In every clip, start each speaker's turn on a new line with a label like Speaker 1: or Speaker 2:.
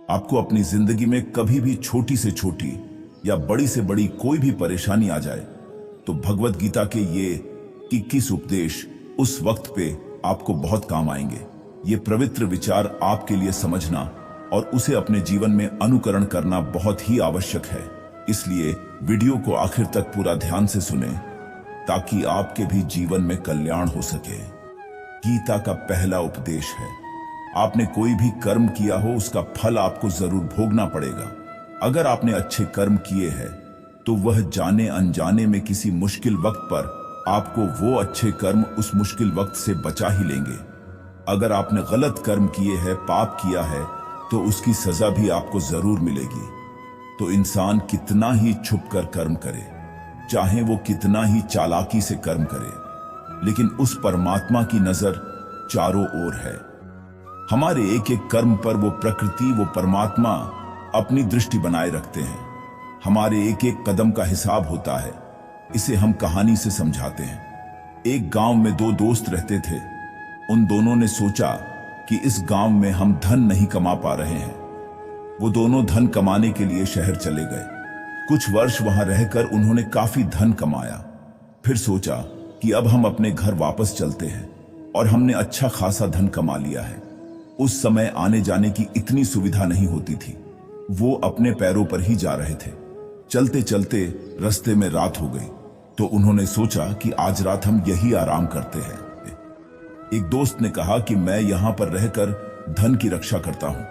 Speaker 1: आपको अपनी जिंदगी में कभी भी छोटी से छोटी या बड़ी से बड़ी कोई भी परेशानी आ जाए तो भगवत गीता के ये 21 उपदेश उस वक्त पे आपको बहुत काम आएंगे। ये पवित्र विचार आपके लिए समझना और उसे अपने जीवन में अनुकरण करना बहुत ही आवश्यक है। इसलिए वीडियो को आखिर तक पूरा ध्यान से सुने ताकि आपके भी जीवन में कल्याण हो सके। गीता का पहला उपदेश है, आपने कोई भी कर्म किया हो उसका फल आपको जरूर भोगना पड़ेगा। अगर आपने अच्छे कर्म किए हैं तो वह जाने अनजाने में किसी मुश्किल वक्त पर आपको वो अच्छे कर्म उस मुश्किल वक्त से बचा ही लेंगे। अगर आपने गलत कर्म किए हैं, पाप किया है, तो उसकी सजा भी आपको जरूर मिलेगी। तो इंसान कितना ही छुपकर कर्म करे, चाहे वो कितना ही चालाकी से कर्म करे, लेकिन उस परमात्मा की नजर चारों ओर है। हमारे एक एक कर्म पर वो प्रकृति, वो परमात्मा अपनी दृष्टि बनाए रखते हैं। हमारे एक एक कदम का हिसाब होता है। इसे हम कहानी से समझाते हैं। एक गांव में दो दोस्त रहते थे। उन दोनों ने सोचा कि इस गांव में हम धन नहीं कमा पा रहे हैं। वो दोनों धन कमाने के लिए शहर चले गए। कुछ वर्ष वहां रहकर उन्होंने काफी धन कमाया। फिर सोचा कि अब हम अपने घर वापस चलते हैं और हमने अच्छा खासा धन कमा लिया है। उस समय आने जाने की इतनी सुविधा नहीं होती थी। वो अपने पैरों पर ही जा रहे थे। चलते चलते रास्ते में रात हो गई तो उन्होंने सोचा कि आज रात हम यही आराम करते हैं। एक दोस्त ने कहा कि मैं यहां पर रहकर धन की रक्षा करता हूं,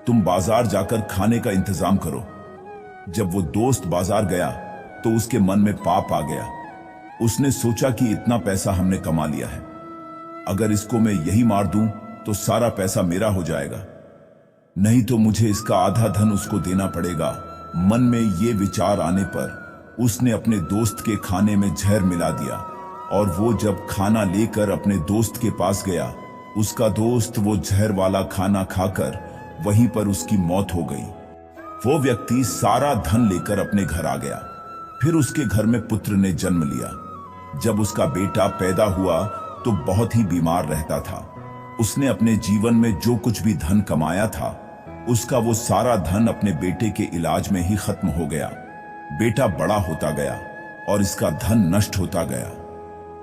Speaker 1: तुम बाजार जाकर खाने का इंतजाम करो। जब वो दोस्त बाजार गया तो उसके मन में पाप आ गया। उसने सोचा कि इतना पैसा हमने कमा लिया है, अगर इसको मैं यही मार दूं तो सारा पैसा मेरा हो जाएगा, नहीं तो मुझे इसका आधा धन उसको देना पड़ेगा। मन में ये विचार आने पर उसने अपने दोस्त के खाने में जहर मिला दिया और वो जब खाना लेकर अपने दोस्त के पास गया, उसका दोस्त वो जहर वाला खाना खाकर वहीं पर उसकी मौत हो गई। वो व्यक्ति सारा धन लेकर अपने घर आ गया। फिर उसके घर में पुत्र ने जन्म लिया। जब उसका बेटा पैदा हुआ तो बहुत ही बीमार रहता था। उसने अपने जीवन में जो कुछ भी धन कमाया था उसका वो सारा धन अपने बेटे के इलाज में ही खत्म हो गया। बेटा बड़ा होता गया और इसका धन नष्ट होता गया।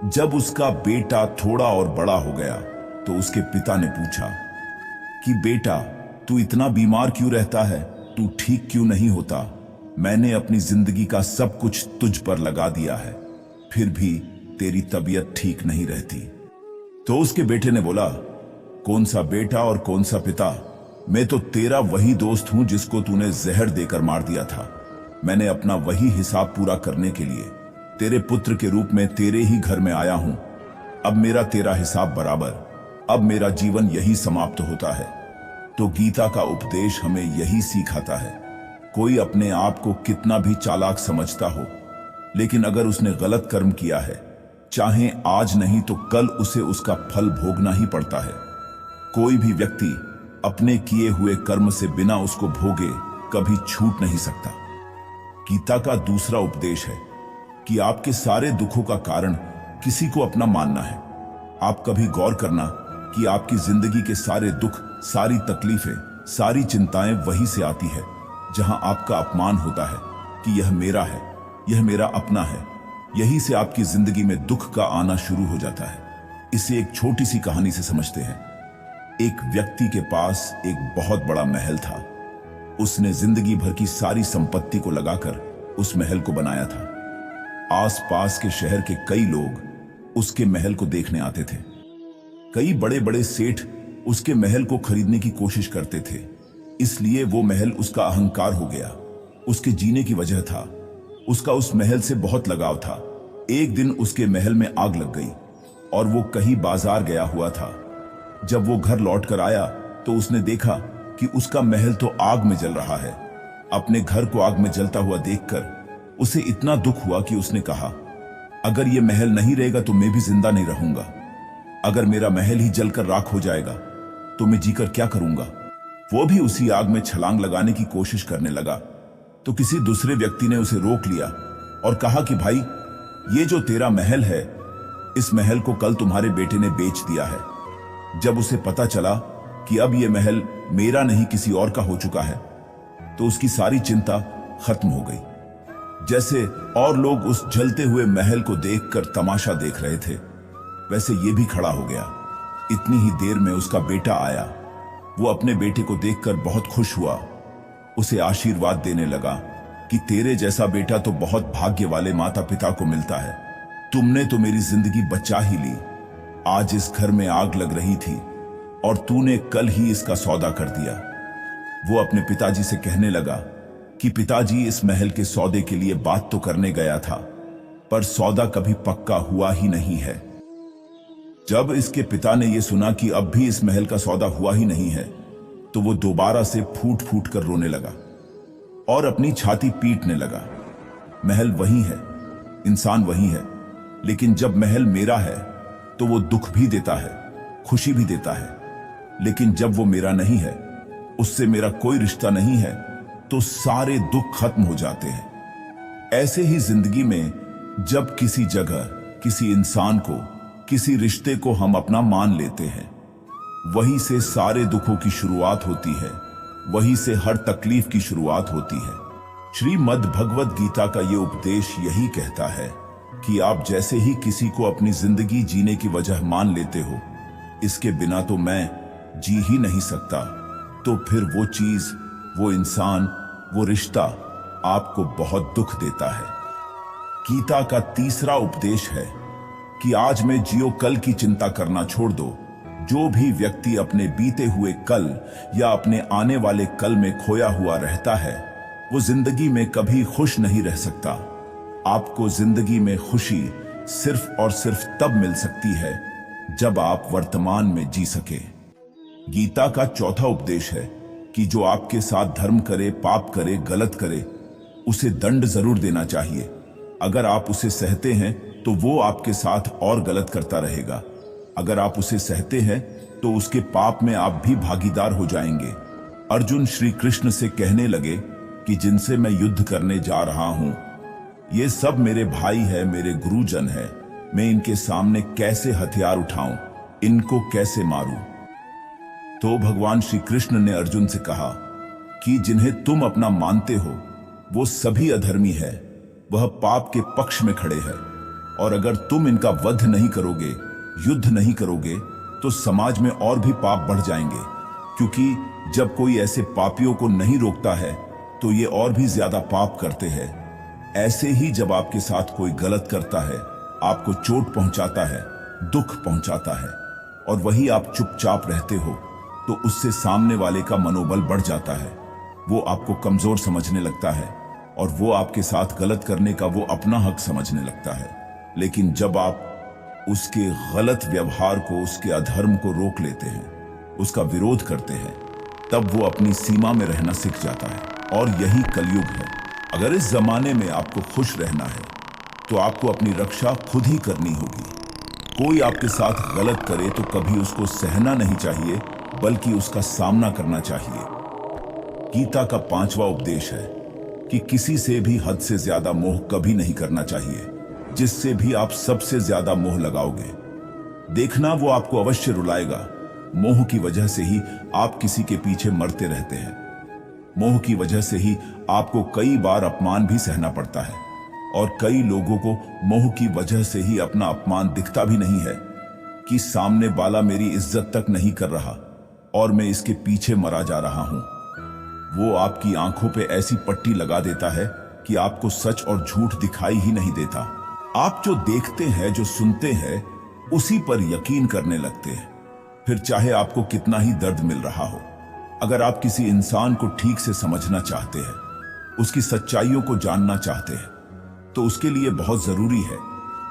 Speaker 1: जब उसका बेटा थोड़ा और बड़ा हो गया तो उसके पिता ने पूछा कि बेटा, तू इतना बीमार क्यों रहता है, तू ठीक क्यों नहीं होता? मैंने अपनी जिंदगी का सब कुछ तुझ पर लगा दिया है, फिर भी तेरी तबीयत ठीक नहीं रहती। तो उसके बेटे ने बोला, कौन सा बेटा और कौन सा पिता? मैं तो तेरा वही दोस्त हूं जिसको तूने जहर देकर मार दिया था। मैंने अपना वही हिसाब पूरा करने के लिए तेरे पुत्र के रूप में तेरे ही घर में आया हूं। अब मेरा तेरा हिसाब बराबर, अब मेरा जीवन यही समाप्त होता है। तो गीता का उपदेश हमें यही सिखाता है। कोई अपने आप को कितना भी चालाक समझता हो, लेकिन अगर उसने गलत कर्म किया है, चाहे आज नहीं तो कल उसे उसका फल भोगना ही पड़ता है। कोई भी व्यक्ति अपने किए हुए कर्म से बिना उसको भोगे कभी छूट नहीं सकता। गीता का दूसरा उपदेश है कि आपके सारे दुखों का कारण किसी को अपना मानना है। आप कभी गौर करना कि आपकी जिंदगी के सारे दुख, सारी तकलीफें, सारी चिंताएं वहीं से आती है जहां आपका अपमान होता है कि यह मेरा है, यह मेरा अपना है। यहीं से आपकी जिंदगी में दुख का आना शुरू हो जाता है। इसे एक छोटी सी कहानी से समझते हैं। एक व्यक्ति के पास एक बहुत बड़ा महल था। उसने जिंदगी भर की सारी संपत्ति को लगाकर उस महल को बनाया था। आसपास के शहर के कई लोग उसके महल को देखने आते थे। कई बड़े बड़े सेठ उसके महल को खरीदने की कोशिश करते थे। इसलिए वो महल उसका अहंकार हो गया, उसके जीने की वजह था। उसका उस महल से बहुत लगाव था। एक दिन उसके महल में आग लग गई और वो कहीं बाजार गया हुआ था। जब वो घर लौट कर आया तो उसने देखा कि उसका महल तो आग में जल रहा है। अपने घर को आग में जलता हुआ देखकर उसे इतना दुख हुआ कि उसने कहा, अगर ये महल नहीं रहेगा तो मैं भी जिंदा नहीं रहूंगा। अगर मेरा महल ही जलकर राख हो जाएगा तो मैं जीकर क्या करूंगा। वो भी उसी आग में छलांग लगाने की कोशिश करने लगा तो किसी दूसरे व्यक्ति ने उसे रोक लिया और कहा कि भाई, ये जो तेरा महल है, इस महल को कल तुम्हारे बेटे ने बेच दिया है। जब उसे पता चला कि अब यह महल मेरा नहीं किसी और का हो चुका है, तो उसकी सारी चिंता खत्म हो गई। जैसे और लोग उस जलते हुए महल को देखकर तमाशा देख रहे थे, वैसे ये भी खड़ा हो गया। इतनी ही देर में उसका बेटा आया। वो अपने बेटे को देखकर बहुत खुश हुआ, उसे आशीर्वाद देने लगा कि तेरे जैसा बेटा तो बहुत भाग्य वाले माता पिता को मिलता है। तुमने तो मेरी जिंदगी बचा ही ली। आज इस घर में आग लग रही थी और तूने कल ही इसका सौदा कर दिया। वो अपने पिताजी से कहने लगा कि पिताजी, इस महल के सौदे के लिए बात तो करने गया था, पर सौदा कभी पक्का हुआ ही नहीं है। जब इसके पिता ने यह सुना कि अब भी इस महल का सौदा हुआ ही नहीं है, तो वो दोबारा से फूट फूट कर रोने लगा और अपनी छाती पीटने लगा। महल वही है, इंसान वही है, लेकिन जब महल मेरा है तो वो दुख भी देता है, खुशी भी देता है। लेकिन जब वो मेरा नहीं है, उससे मेरा कोई रिश्ता नहीं है, तो सारे दुख खत्म हो जाते हैं। ऐसे ही जिंदगी में जब किसी जगह, किसी इंसान को, किसी रिश्ते को हम अपना मान लेते हैं, वहीं से सारे दुखों की शुरुआत होती है, वहीं से हर तकलीफ की शुरुआत होती है। श्रीमद् भगवद गीता का ये उपदेश यही कहता है कि आप जैसे ही किसी को अपनी जिंदगी जीने की वजह मान लेते हो, इसके बिना तो मैं जी ही नहीं सकता, तो फिर वो चीज, वो इंसान, वो रिश्ता आपको बहुत दुख देता है। गीता का तीसरा उपदेश है कि आज में जियो, कल की चिंता करना छोड़ दो। जो भी व्यक्ति अपने बीते हुए कल या अपने आने वाले कल में खोया हुआ रहता है, वो जिंदगी में कभी खुश नहीं रह सकता। आपको जिंदगी में खुशी सिर्फ और सिर्फ तब मिल सकती है जब आप वर्तमान में जी सके। गीता का चौथा उपदेश है कि जो आपके साथ धर्म करे, पाप करे, गलत करे, उसे दंड जरूर देना चाहिए। अगर आप उसे सहते हैं तो वो आपके साथ और गलत करता रहेगा। अगर आप उसे सहते हैं तो उसके पाप में आप भी भागीदार हो जाएंगे। अर्जुन श्री कृष्ण से कहने लगे कि जिनसे मैं युद्ध करने जा रहा हूं, ये सब मेरे भाई है, मेरे गुरुजन है। मैं इनके सामने कैसे हथियार उठाऊं, इनको कैसे मारूं? तो भगवान श्री कृष्ण ने अर्जुन से कहा कि जिन्हें तुम अपना मानते हो, वो सभी अधर्मी है, वह पाप के पक्ष में खड़े हैं। और अगर तुम इनका वध नहीं करोगे, युद्ध नहीं करोगे, तो समाज में और भी पाप बढ़ जाएंगे, क्योंकि जब कोई ऐसे पापियों को नहीं रोकता है तो ये और भी ज्यादा पाप करते हैं। ऐसे ही जब आपके साथ कोई गलत करता है, आपको चोट पहुंचाता है, दुख पहुंचाता है, और वही आप चुपचाप रहते हो, तो उससे सामने वाले का मनोबल बढ़ जाता है। वो आपको कमजोर समझने लगता है और वो आपके साथ गलत करने का वो अपना हक समझने लगता है। लेकिन जब आप उसके गलत व्यवहार को, उसके अधर्म को रोक लेते हैं, उसका विरोध करते हैं, तब वो अपनी सीमा में रहना सीख जाता है। और यही कलयुग है। अगर इस जमाने में आपको खुश रहना है तो आपको अपनी रक्षा खुद ही करनी होगी। कोई आपके साथ गलत करे तो कभी उसको सहना नहीं चाहिए, बल्कि उसका सामना करना चाहिए। गीता का पांचवा उपदेश है कि किसी से भी हद से ज्यादा मोह कभी नहीं करना चाहिए। जिससे भी आप सबसे ज्यादा मोह लगाओगे, देखना वो आपको अवश्य रुलाएगा। मोह की वजह से ही आप किसी के पीछे मरते रहते हैं। मोह की वजह से ही आपको कई बार अपमान भी सहना पड़ता है, और कई लोगों को मोह की वजह से ही अपना अपमान दिखता भी नहीं है कि सामने वाला मेरी इज्जत तक नहीं कर रहा और मैं इसके पीछे मरा जा रहा हूं। वो आपकी आंखों पे ऐसी पट्टी लगा देता है कि आपको सच और झूठ दिखाई ही नहीं देता। आप जो देखते हैं, जो सुनते हैं, उसी पर यकीन करने लगते हैं, फिर चाहे आपको कितना ही दर्द मिल रहा हो। अगर आप किसी इंसान को ठीक से समझना चाहते हैं, उसकी सच्चाइयों को जानना चाहते हैं, तो उसके लिए बहुत जरूरी है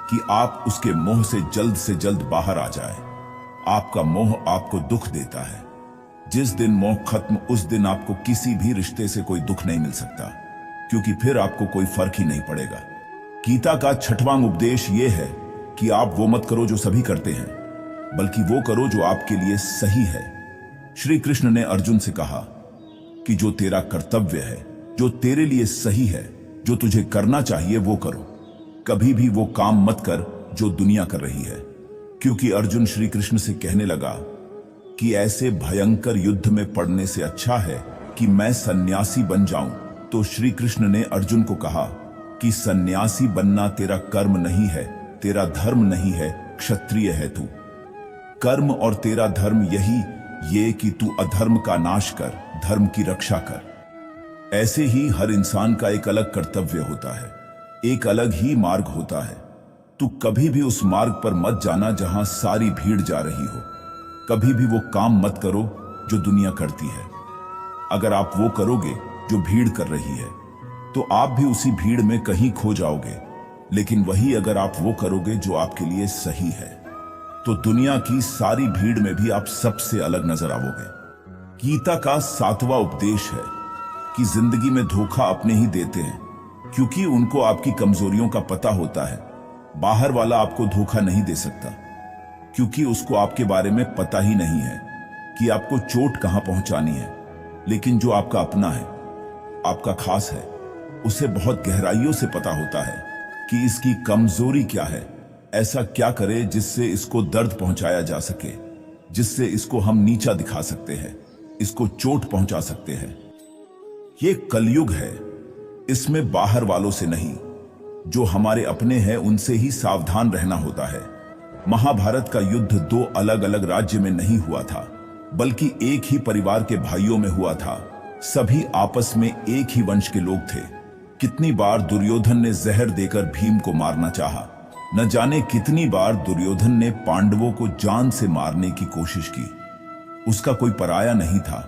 Speaker 1: कि आप उसके मोह से जल्द बाहर आ जाएं। आपका मोह आपको दुख देता है। जिस दिन मोह खत्म, उस दिन आपको किसी भी रिश्ते से कोई दुख नहीं मिल सकता, क्योंकि फिर आपको कोई फर्क ही नहीं पड़ेगा। गीता का छठवां उपदेश यह है कि आप वो मत करो जो सभी करते हैं, बल्कि वो करो जो आपके लिए सही है। श्री कृष्ण ने अर्जुन से कहा कि जो तेरा कर्तव्य है, जो तेरे लिए सही है, जो तुझे करना चाहिए वो करो। कभी भी वो काम मत कर जो दुनिया कर रही है। क्योंकि अर्जुन श्री कृष्ण से कहने लगा कि ऐसे भयंकर युद्ध में पड़ने से अच्छा है कि मैं सन्यासी बन जाऊं। तो श्री कृष्ण ने अर्जुन को कहा कि सन्यासी बनना तेरा कर्म नहीं है, तेरा धर्म नहीं है, क्षत्रिय है तू। कर्म और तेरा धर्म यही ये कि तू अधर्म का नाश कर, धर्म की रक्षा कर। ऐसे ही हर इंसान का एक अलग कर्तव्य होता है, एक अलग ही मार्ग होता है। तू कभी भी उस मार्ग पर मत जाना जहां सारी भीड़ जा रही हो। कभी भी वो काम मत करो जो दुनिया करती है। अगर आप वो करोगे जो भीड़ कर रही है तो आप भी उसी भीड़ में कहीं खो जाओगे। लेकिन वही अगर आप वो करोगे जो आपके लिए सही है तो दुनिया की सारी भीड़ में भी आप सबसे अलग नजर आओगे। गीता का 7वां उपदेश है कि जिंदगी में धोखा अपने ही देते हैं, क्योंकि उनको आपकी कमजोरियों का पता होता है। बाहर वाला आपको धोखा नहीं दे सकता, क्योंकि उसको आपके बारे में पता ही नहीं है कि आपको चोट कहां पहुंचानी है। लेकिन जो आपका अपना है, आपका खास है, उसे बहुत गहराइयों से पता होता है कि इसकी कमजोरी क्या है, ऐसा क्या करे जिससे इसको दर्द पहुंचाया जा सके, जिससे इसको हम नीचा दिखा सकते हैं, इसको चोट पहुंचा सकते हैं। ये कलयुग है, इसमें बाहर वालों से नहीं, जो हमारे अपने हैं उनसे ही सावधान रहना होता है। महाभारत का युद्ध 2 अलग अलग राज्य में नहीं हुआ था, बल्कि एक ही परिवार के भाइयों में हुआ था। सभी आपस में एक ही वंश के लोग थे। कितनी बार दुर्योधन ने जहर देकर भीम को मारना चाहा, न जाने कितनी बार दुर्योधन ने पांडवों को जान से मारने की कोशिश की। उसका कोई पराया नहीं था,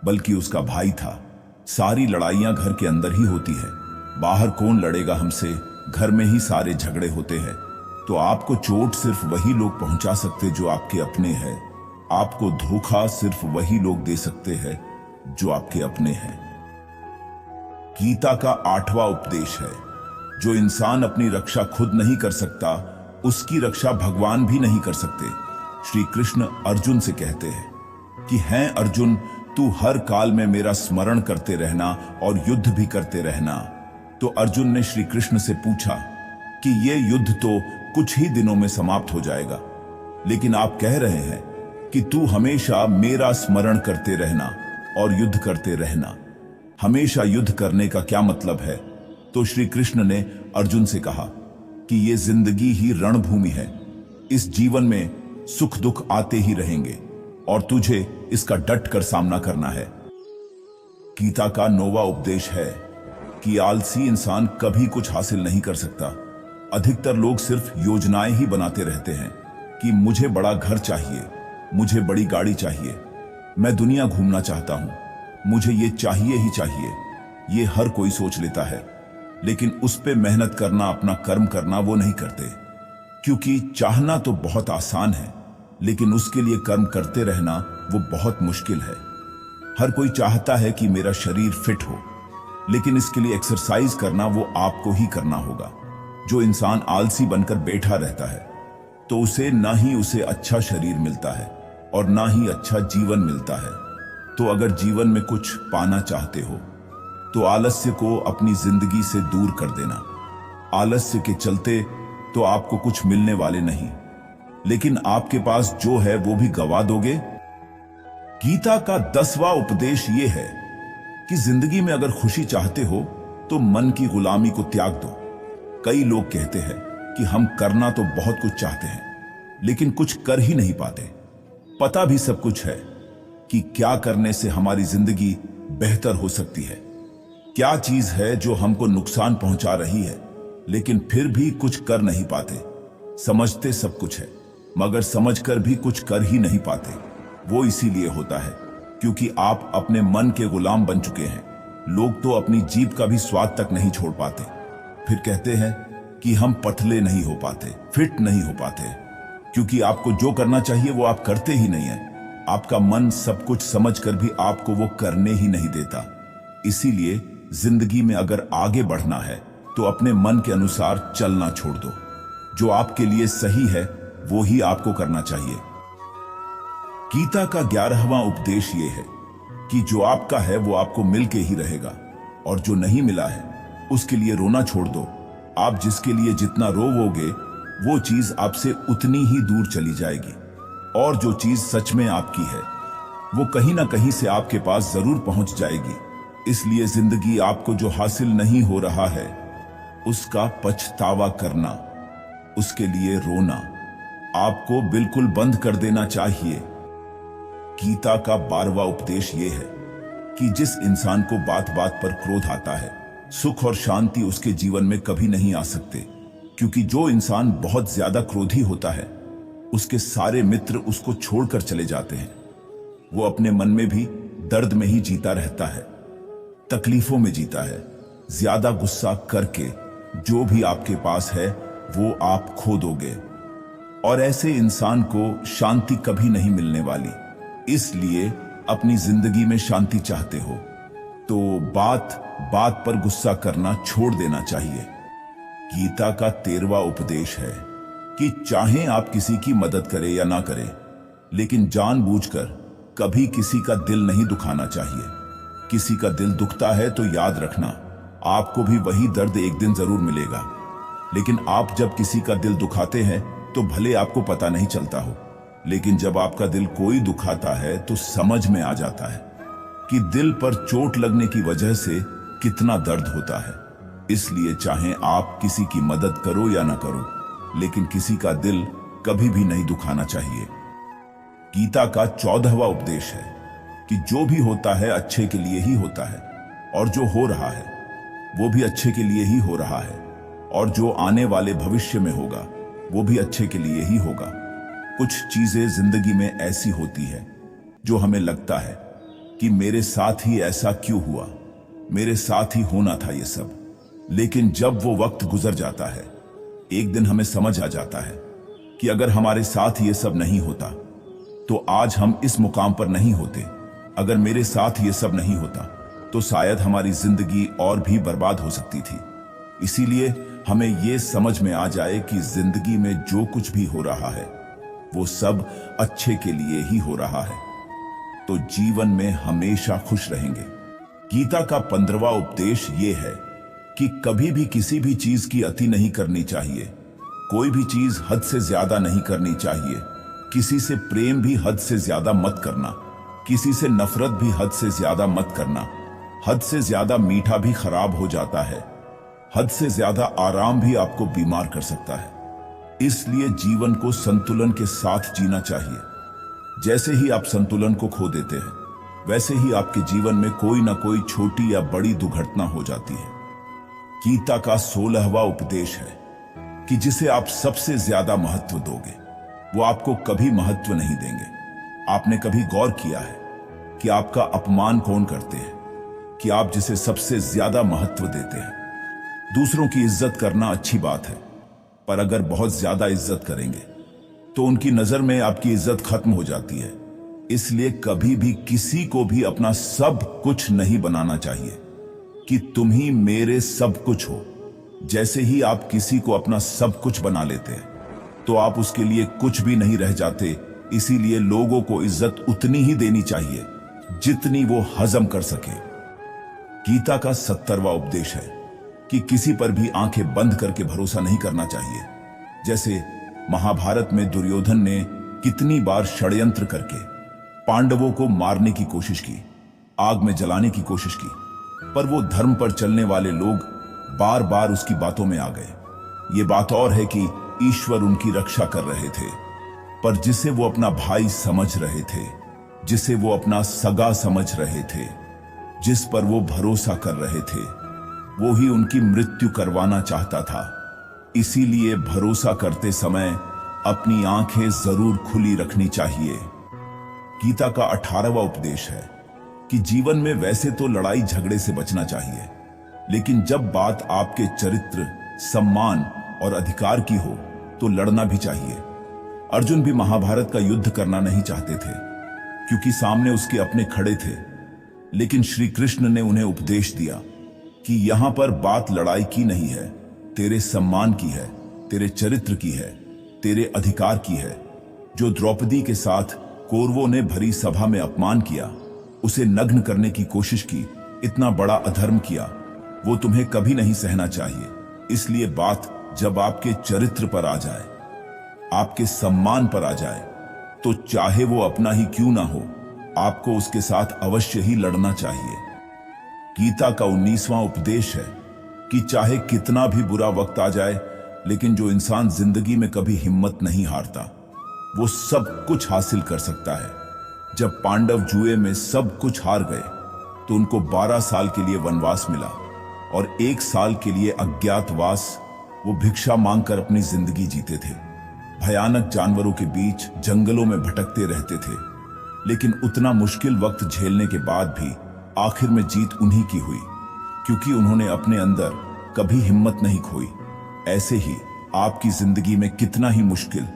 Speaker 1: बल्कि उसका भाई था। सारी लड़ाइयां घर के अंदर ही होती है, बाहर कौन लड़ेगा हमसे, घर में ही सारे झगड़े होते हैं। तो आपको चोट सिर्फ वही लोग पहुंचा सकते जो आपके अपने हैं। आपको धोखा सिर्फ वही लोग दे सकते हैं जो आपके अपने हैं। गीता का 8वां उपदेश है, जो इंसान अपनी रक्षा खुद नहीं कर सकता, उसकी रक्षा भगवान भी नहीं कर सकते। श्री कृष्ण अर्जुन से कहते हैं कि हैं अर्जुन, तू हर काल में मेरा स्मरण करते रहना और युद्ध भी करते रहना। तो अर्जुन ने श्री कृष्ण से पूछा कि ये युद्ध तो कुछ ही दिनों में समाप्त हो जाएगा, लेकिन आप कह रहे हैं कि तू हमेशा मेरा स्मरण करते रहना और युद्ध करते रहना। हमेशा युद्ध करने का क्या मतलब है? तो श्री कृष्ण ने अर्जुन से कहा कि ये जिंदगी ही रणभूमि है। इस जीवन में सुख दुख आते ही रहेंगे और तुझे इसका डट कर सामना करना है। गीता का 9वां उपदेश है कि आलसी इंसान कभी कुछ हासिल नहीं कर सकता। अधिकतर लोग सिर्फ योजनाएं ही बनाते रहते हैं कि मुझे बड़ा घर चाहिए, मुझे बड़ी गाड़ी चाहिए, मैं दुनिया घूमना चाहता हूं, मुझे ये चाहिए ही चाहिए। ये हर कोई सोच लेता है, लेकिन उस पे मेहनत करना, अपना कर्म करना वो नहीं करते। क्योंकि चाहना तो बहुत आसान है, लेकिन उसके लिए कर्म करते रहना वो बहुत मुश्किल है। हर कोई चाहता है कि मेरा शरीर फिट हो, लेकिन इसके लिए एक्सरसाइज करना वो आपको ही करना होगा। जो इंसान आलसी बनकर बैठा रहता है तो उसे ना ही उसे अच्छा शरीर मिलता है और ना ही अच्छा जीवन मिलता है। तो अगर जीवन में कुछ पाना चाहते हो तो आलस्य को अपनी जिंदगी से दूर कर देना। आलस्य के चलते तो आपको कुछ मिलने वाले नहीं, लेकिन आपके पास जो है वो भी गवा दोगे। गीता का 10वां उपदेश ये है कि जिंदगी में अगर खुशी चाहते हो तो मन की गुलामी को त्याग दो। कई लोग कहते हैं कि हम करना तो बहुत कुछ चाहते हैं, लेकिन कुछ कर ही नहीं पाते। पता भी सब कुछ है कि क्या करने से हमारी जिंदगी बेहतर हो सकती है, क्या चीज है जो हमको नुकसान पहुंचा रही है, लेकिन फिर भी कुछ कर नहीं पाते। समझते सब कुछ है, मगर समझकर भी कुछ कर ही नहीं पाते। वो इसीलिए होता है क्योंकि आप अपने मन के गुलाम बन चुके हैं। लोग तो अपनी जीभ का भी स्वाद तक नहीं छोड़ पाते, फिर कहते हैं कि हम पतले नहीं हो पाते, फिट नहीं हो पाते, क्योंकि आपको जो करना चाहिए वो आप करते ही नहीं है। आपका मन सब कुछ समझकर भी आपको वो करने ही नहीं देता। इसीलिए जिंदगी में अगर आगे बढ़ना है तो अपने मन के अनुसार चलना छोड़ दो। जो आपके लिए सही है वो ही आपको करना चाहिए। गीता का 11वां उपदेश ये है कि जो आपका है वो आपको मिलके ही रहेगा, और जो नहीं मिला है उसके लिए रोना छोड़ दो। आप जिसके लिए जितना रोवोगे वो चीज आपसे उतनी ही दूर चली जाएगी, और जो चीज सच में आपकी है वो कहीं ना कहीं से आपके पास जरूर पहुंच जाएगी। इसलिए जिंदगी आपको जो हासिल नहीं हो रहा है उसका पछतावा करना, उसके लिए रोना आपको बिल्कुल बंद कर देना चाहिए। गीता का 12वां उपदेश यह है कि जिस इंसान को बात बात पर क्रोध आता है, सुख और शांति उसके जीवन में कभी नहीं आ सकते, क्योंकि जो इंसान बहुत ज्यादा क्रोधी होता है उसके सारे मित्र उसको छोड़कर चले जाते हैं। वो अपने मन में भी दर्द में ही जीता रहता है, तकलीफों में जीता है। ज्यादा गुस्सा करके जो भी आपके पास है वो आप खो दोगे, और ऐसे इंसान को शांति कभी नहीं मिलने वाली। इसलिए अपनी जिंदगी में शांति चाहते हो तो बात बात पर गुस्सा करना छोड़ देना चाहिए। गीता का 13वां उपदेश है कि चाहे आप किसी की मदद करें या ना करें, लेकिन जानबूझकर कभी किसी का दिल नहीं दुखाना चाहिए। किसी का दिल दुखता है तो याद रखना, आपको भी वही दर्द एक दिन जरूर मिलेगा। लेकिन आप जब किसी का दिल दुखाते हैं तो भले आपको पता नहीं चलता हो, लेकिन जब आपका दिल कोई दुखाता है तो समझ में आ जाता है कि दिल पर चोट लगने की वजह से कितना दर्द होता है। इसलिए चाहे आप किसी की मदद करो या ना करो, लेकिन किसी का दिल कभी भी नहीं दुखाना चाहिए। गीता का 14वां उपदेश है कि जो भी होता है अच्छे के लिए ही होता है, और जो हो रहा है वो भी अच्छे के लिए ही हो रहा है, और जो आने वाले भविष्य में होगा वो भी अच्छे के लिए ही होगा। कुछ चीजें जिंदगी में ऐसी होती है जो हमें लगता है कि मेरे साथ ही ऐसा क्यों हुआ, मेरे साथ ही होना था ये सब। लेकिन जब वो वक्त गुजर जाता है, एक दिन हमें समझ आ जाता है कि अगर हमारे साथ ये सब नहीं होता तो आज हम इस मुकाम पर नहीं होते। अगर मेरे साथ ये सब नहीं होता तो शायद हमारी जिंदगी और भी बर्बाद हो सकती थी। इसीलिए हमें ये समझ में आ जाए कि जिंदगी में जो कुछ भी हो रहा है वो सब अच्छे के लिए ही हो रहा है, तो जीवन में हमेशा खुश रहेंगे। गीता का 15वां उपदेश ये है कि कभी भी किसी भी चीज की अति नहीं करनी चाहिए। कोई भी चीज हद से ज्यादा नहीं करनी चाहिए। किसी से प्रेम भी हद से ज्यादा मत करना, किसी से नफरत भी हद से ज्यादा मत करना। हद से ज्यादा मीठा भी खराब हो जाता है, हद से ज्यादा आराम भी आपको बीमार कर सकता है। इसलिए जीवन को संतुलन के साथ जीना चाहिए। जैसे ही आप संतुलन को खो देते हैं, वैसे ही आपके जीवन में कोई ना कोई छोटी या बड़ी दुर्घटना हो जाती है। गीता का 16वां उपदेश है कि जिसे आप सबसे ज्यादा महत्व दोगे वो आपको कभी महत्व नहीं देंगे। आपने कभी गौर किया है कि आपका अपमान कौन करते हैं, कि आप जिसे सबसे ज्यादा महत्व देते हैं। दूसरों की इज्जत करना अच्छी बात है, पर अगर बहुत ज्यादा इज्जत करेंगे तो उनकी नजर में आपकी इज्जत खत्म हो जाती है। इसलिए कभी भी किसी को भी अपना सब कुछ नहीं बनाना चाहिए कि तुम ही मेरे सब कुछ हो। जैसे ही आप किसी को अपना सब कुछ बना लेते हैं तो आप उसके लिए कुछ भी नहीं रह जाते। इसीलिए लोगों को इज्जत उतनी ही देनी चाहिए जितनी वो हजम कर सके। गीता का 70वां उपदेश है कि किसी पर भी आंखें बंद करके भरोसा नहीं करना चाहिए। जैसे महाभारत में दुर्योधन ने कितनी बार षड्यंत्र करके पांडवों को मारने की कोशिश की, आग में जलाने की कोशिश की, पर वो धर्म पर चलने वाले लोग बार बार उसकी बातों में आ गए। ये बात और है कि ईश्वर उनकी रक्षा कर रहे थे, पर जिसे वो अपना भाई समझ रहे थे, जिसे वो अपना सगा समझ रहे थे, जिस पर वो भरोसा कर रहे थे, वो ही उनकी मृत्यु करवाना चाहता था। इसीलिए भरोसा करते समय अपनी आंखें जरूर खुली रखनी चाहिए। गीता का 18वां उपदेश है कि जीवन में वैसे तो लड़ाई झगड़े से बचना चाहिए, लेकिन जब बात आपके चरित्र, सम्मान और अधिकार की हो तो लड़ना भी चाहिए। अर्जुन भी महाभारत का युद्ध करना नहीं चाहते थे, क्योंकि सामने उसके अपने खड़े थे। लेकिन श्री कृष्ण ने उन्हें उपदेश दिया कि यहां पर बात लड़ाई की नहीं है, तेरे सम्मान की है, तेरे चरित्र की है, तेरे अधिकार की है। जो द्रौपदी के साथ कौरवों ने भरी सभा में अपमान किया, उसे नग्न करने की कोशिश की, इतना बड़ा अधर्म किया, वो तुम्हें कभी नहीं सहना चाहिए। इसलिए बात जब आपके चरित्र पर आ जाए, आपके सम्मान पर आ जाए, तो चाहे वो अपना ही क्यों ना हो, आपको उसके साथ अवश्य ही लड़ना चाहिए। गीता का 19वां उपदेश है कि चाहे कितना भी बुरा वक्त आ जाए, लेकिन जो इंसान जिंदगी में कभी हिम्मत नहीं हारता, वो सब कुछ हासिल कर सकता है। जब पांडव जुए में सब कुछ हार गए तो उनको 12 साल के लिए वनवास मिला और 1 साल के लिए अज्ञातवास। वो भिक्षा मांगकर अपनी जिंदगी जीते थे, भयानक जानवरों के बीच जंगलों में भटकते रहते थे, लेकिन उतना मुश्किल वक्त झेलने के बाद भी आखिर में जीत उन्हीं की हुई, क्योंकि उन्होंने अपने अंदर कभी हिम्मत नहीं खोई। ऐसे ही आपकी जिंदगी में कितना ही मुश्किल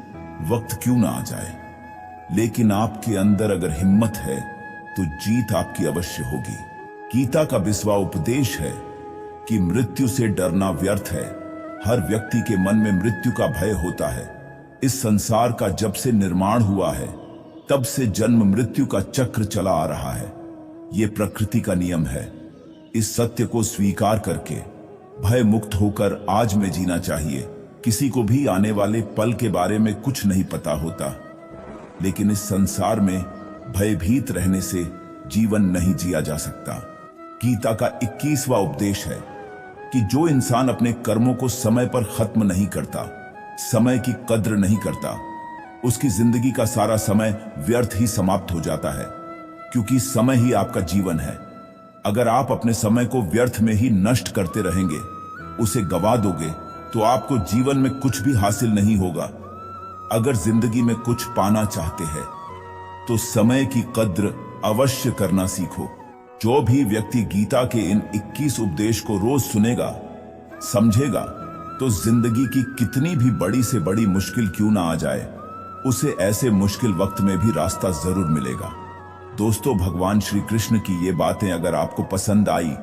Speaker 1: वक्त क्यों ना आ जाए, लेकिन आपके अंदर अगर हिम्मत है तो जीत आपकी अवश्य होगी। गीता का 20वां उपदेश है कि मृत्यु से डरना व्यर्थ है। हर व्यक्ति के मन में मृत्यु का भय होता है। इस संसार का जब से निर्माण हुआ है, तब से जन्म मृत्यु का चक्र चला आ रहा है। ये प्रकृति का नियम है। इस सत्य को स्वीकार करके भय मुक्त होकर आज में जीना चाहिए। किसी को भी आने वाले पल के बारे में कुछ नहीं पता होता, लेकिन इस संसार में भयभीत रहने से जीवन नहीं जिया जा सकता। गीता का 21वां उपदेश है कि जो इंसान अपने कर्मों को समय पर खत्म नहीं करता, समय की कद्र नहीं करता, उसकी जिंदगी का सारा समय व्यर्थ ही समाप्त हो जाता है, क्योंकि समय ही आपका जीवन है। अगर आप अपने समय को व्यर्थ में ही नष्ट करते रहेंगे, उसे गवा दोगे, तो आपको जीवन में कुछ भी हासिल नहीं होगा। अगर जिंदगी में कुछ पाना चाहते हैं तो समय की कद्र अवश्य करना सीखो। जो भी व्यक्ति गीता के इन 21 उपदेश को रोज सुनेगा, समझेगा, तो जिंदगी की कितनी भी बड़ी से बड़ी मुश्किल क्यों ना आ जाए, उसे ऐसे मुश्किल वक्त में भी रास्ता जरूर मिलेगा। दोस्तों, भगवान श्री कृष्ण की ये बातें अगर आपको पसंद आई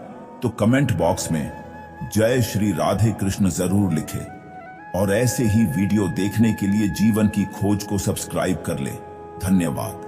Speaker 1: तो कमेंट बॉक्स में जय श्री राधे कृष्ण जरूर लिखें और ऐसे ही वीडियो देखने के लिए जीवन की खोज को सब्सक्राइब कर ले। धन्यवाद।